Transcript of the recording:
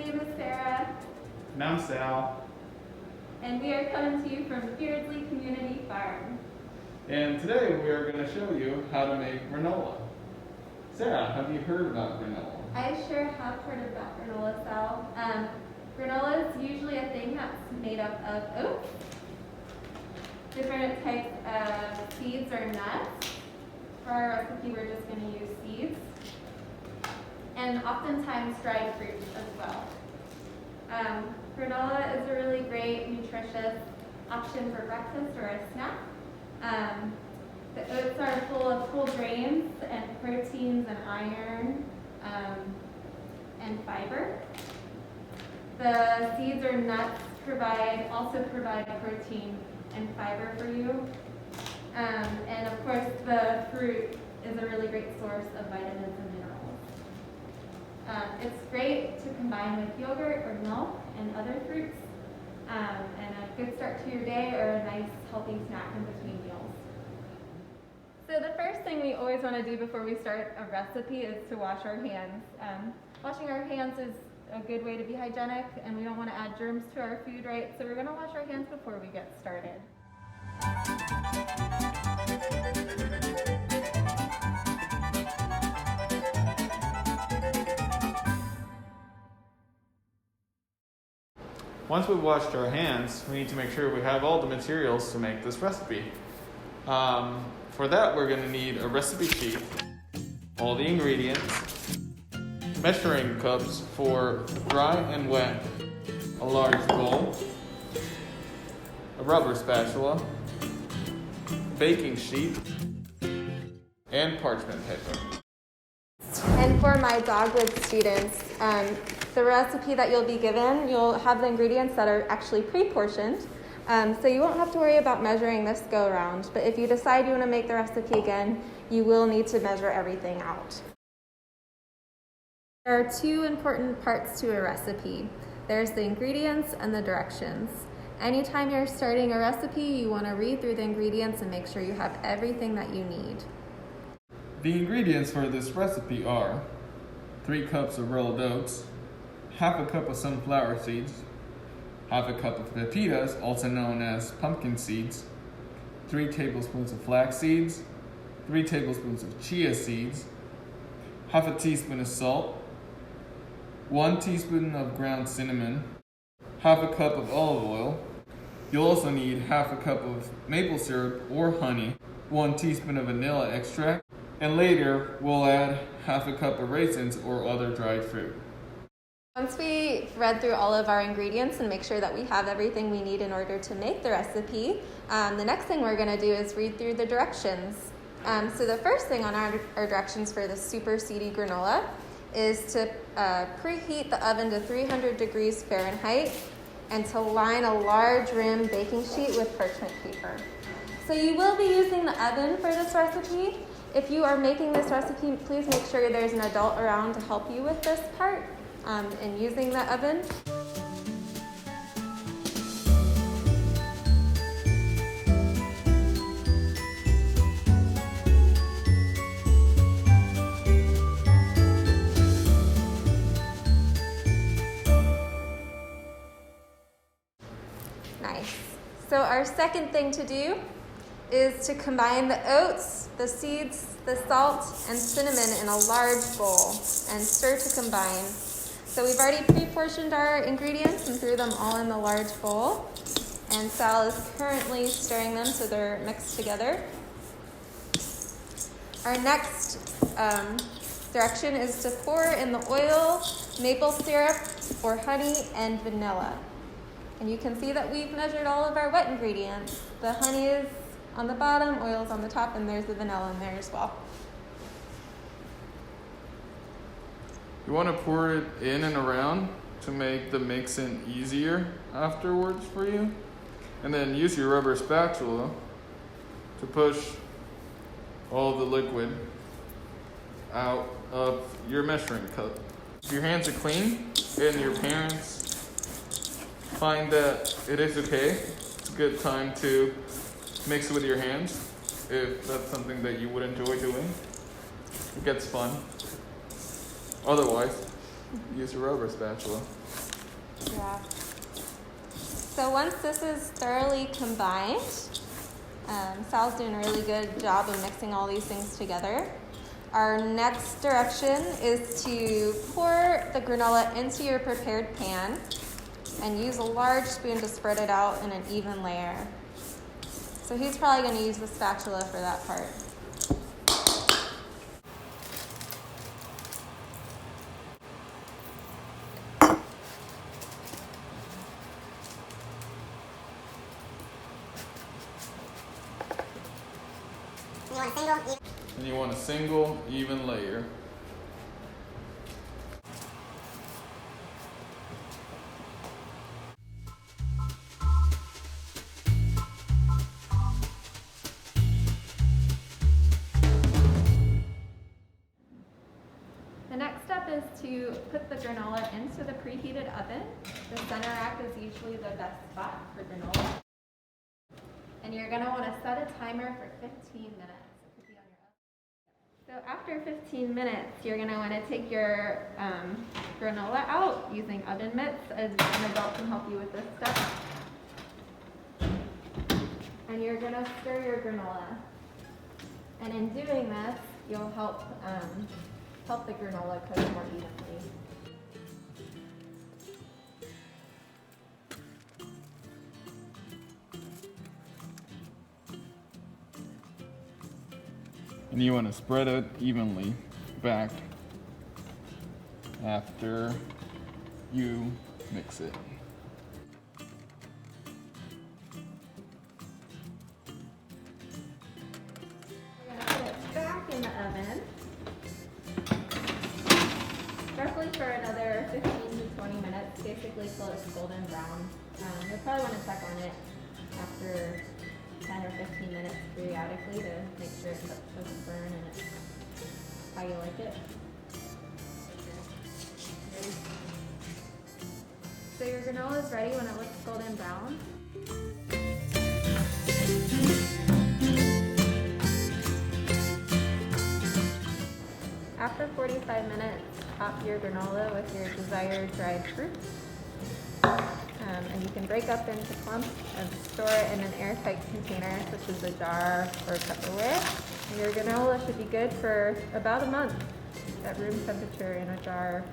name is Sarah. And I'm Sal. And we are coming to you from Beardsley Farm. And today we are going to show you how to make granola. Sarah, have you heard about granola? I sure have heard about granola, Sal. Granola is usually a thing that's made up of oats, different types of seeds or nuts. For our recipe, we're just going to use seeds, and oftentimes dried fruit as well. Granola is a really great, nutritious option for breakfast or a snack. The oats are full of whole grains and proteins and iron and fiber. The seeds or nuts also provide protein and fiber for you. And of course, the fruit is a really great source of vitamins and minerals. It's great to combine with yogurt or milk and other fruits, and a good start to your day or a nice healthy snack in between meals. So the first thing we always want to do before we start a recipe is to wash our hands. Washing our hands is a good way to be hygienic, and we don't want to add germs to our food, right? So we're going to wash our hands before we get started. Once we've washed our hands, we need to make sure we have all the materials to make this recipe. For that, we're going to need a recipe sheet, all the ingredients, measuring cups for dry and wet, a large bowl, a rubber spatula, baking sheet, and parchment paper. And for my dogwood students, the recipe that you'll be given, you'll have the ingredients that are actually pre-portioned. So you won't have to worry about measuring this go around. But if you decide you want to make the recipe again, you will need to measure everything out. There are two important parts to a recipe. There's the ingredients and the directions. Anytime you're starting a recipe, you want to read through the ingredients and make sure you have everything that you need. The ingredients for this recipe are 3 cups of rolled oats, half a cup of sunflower seeds, half a cup of pepitas, also known as pumpkin seeds, 3 tablespoons of flax seeds, 3 tablespoons of chia seeds, half a teaspoon of salt, 1 teaspoon of ground cinnamon, half a cup of olive oil. You'll also need half a cup of maple syrup or honey, 1 teaspoon of vanilla extract, and later we'll add half a cup of raisins or other dried fruit. Once we read through all of our ingredients and make sure that we have everything we need in order to make the recipe, the next thing we're going to do is read through the directions. So the first thing on our directions for the super seedy granola is to preheat the oven to 300 degrees Fahrenheit and to line a large rim baking sheet with parchment paper. So you will be using the oven for this recipe. If you are making this recipe, please make sure there's an adult around to help you with this part in using the oven. Nice. So our second thing to do is to combine the oats, the seeds, the salt, and cinnamon in a large bowl and stir to combine. So we've already pre-portioned our ingredients and threw them all in the large bowl. And Sal is currently stirring them so they're mixed together. Our next direction is to pour in the oil, maple syrup, or honey, and vanilla. And you can see that we've measured all of our wet ingredients. The honey is on the bottom, oil is on the top, and there's the vanilla in there as well. You want to pour it in and around to make the mix-in easier afterwards for you. And then use your rubber spatula to push all the liquid out of your measuring cup. If your hands are clean and your parents find that it is okay, it's a good time to mix with your hands if that's something that you would enjoy doing. It gets fun. Otherwise, Use a rubber spatula. Yeah. So once this is thoroughly combined, Sal's doing a really good job of mixing all these things together. Our next direction is to pour the granola into your prepared pan and use a large spoon to spread it out in an even layer. So he's probably going to use the spatula for that part. And you want a single, even layer. The next step is to put the granola into the preheated oven. The center rack is usually the best spot for granola. And you're going to want to set a timer for 15 minutes. So after 15 minutes, you're going to want to take your granola out using oven mitts, as an adult can help you with this step. And you're going to stir your granola. And in doing this, you'll help the granola cook more evenly. And you want to spread it evenly back after you mix it. We're going to put it back in the oven, roughly for another 15 to 20 minutes, basically till it's golden brown. You'll probably want to check on it after 10 or 15 minutes periodically to make sure it doesn't burn and it's how you like it. So your granola is ready when it looks golden brown. After 45 minutes, top your granola with your desired dried fruits. And you can break up into clumps and store it in an airtight container, such as a jar or Tupperware. And your granola should be good for about a month at room temperature in a jar.